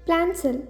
Plant cell.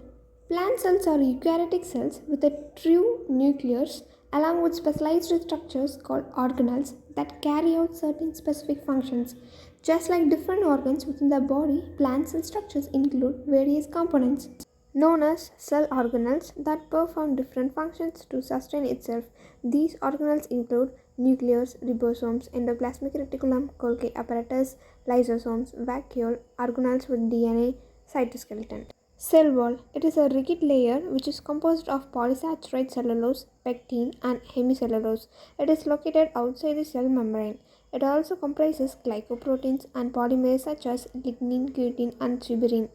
Plant cells are eukaryotic cells with a true nucleus along with specialized structures called organelles that carry out certain specific functions. Just like different organs within the body, plant cell structures include various components known as cell organelles that perform different functions to sustain itself. These organelles include nucleus, ribosomes, endoplasmic reticulum, Golgi apparatus, lysosomes, vacuole, organelles with DNA, cytoskeleton. Cell wall. It is a rigid layer which is composed of polysaccharide cellulose, pectin, and hemicellulose. It is located outside the cell membrane. It also comprises glycoproteins and polymers such as lignin, gluten, and suberin.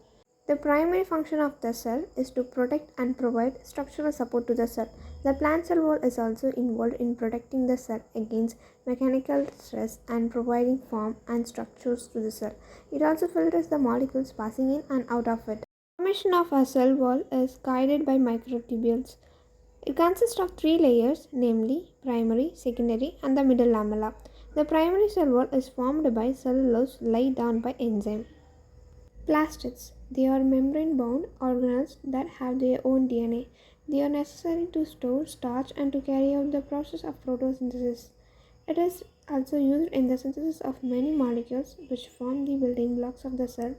The primary function of the cell is to protect and provide structural support to the cell. The plant cell wall is also involved in protecting the cell against mechanical stress and providing form and structures to the cell. It also filters the molecules passing in and out of it. The formation of a cell wall is guided by microtubules. It consists of three layers, namely primary, secondary, and the middle lamella. The primary cell wall is formed by cellulose laid down by enzyme. Plastids. They are membrane-bound organelles that have their own DNA. They are necessary to store starch and to carry out the process of photosynthesis. It is also used in the synthesis of many molecules which form the building blocks of the cell.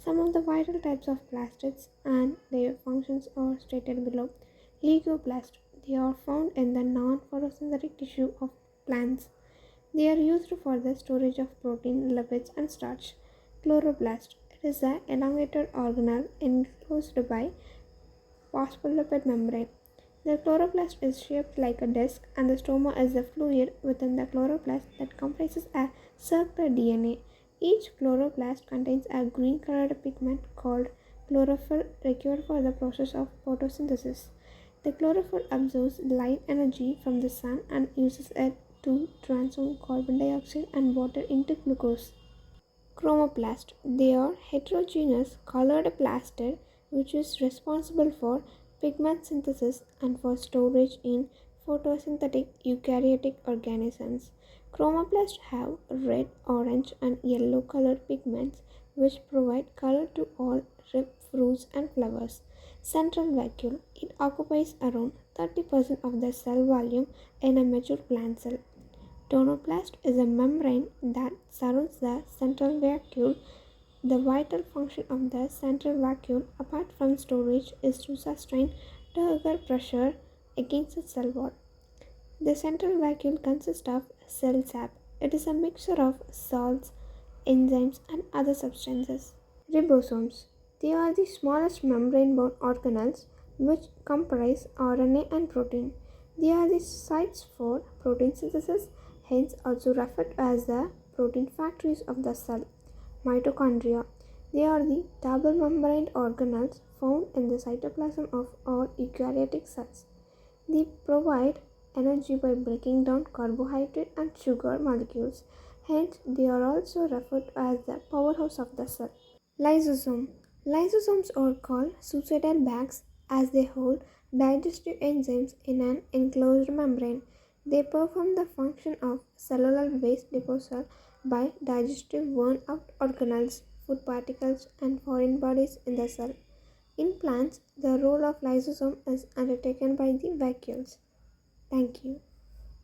Some of the vital types of plastids and their functions are stated below. Legoplast. They are found in the non-photosynthetic tissue of plants. They are used for the storage of protein, lipids, and starch. Chloroplast. It is an elongated organelle enclosed by phospholipid membrane. The chloroplast is shaped like a disc, and the stroma is the fluid within the chloroplast that comprises a circular DNA. Each chloroplast contains a green-colored pigment called chlorophyll required for the process of photosynthesis. The chlorophyll absorbs light energy from the sun and uses it to transform carbon dioxide and water into glucose. Chromoplast. They are heterogeneous colored plastid which is responsible for pigment synthesis and for storage in photosynthetic eukaryotic organisms. Chromoplasts have red, orange, and yellow colored pigments which provide color to all fruits and flowers. Central vacuole. It occupies around 30% of the cell volume in a mature plant cell. Tonoplast is a membrane that surrounds the central vacuole. The vital function of the central vacuole, apart from storage, is to sustain turgor pressure against the cell wall. The central vacuole consists of cell sap. It is a mixture of salts, enzymes, and other substances. Ribosomes. They are the smallest membrane-bound organelles which comprise RNA and protein. They are the sites for protein synthesis, hence also referred to as the protein factories of the cell. Mitochondria. They are the double-membraned organelles found in the cytoplasm of all eukaryotic cells. They provide energy by breaking down carbohydrate and sugar molecules. Hence, they are also referred to as the powerhouse of the cell. Lysosome. Lysosomes are called suicidal bags as they hold digestive enzymes in an enclosed membrane. They perform the function of cellular waste disposal by digesting worn out organelles, food particles, and foreign bodies in the cell. In plants, the role of lysosome is undertaken by the vacuoles. Thank you.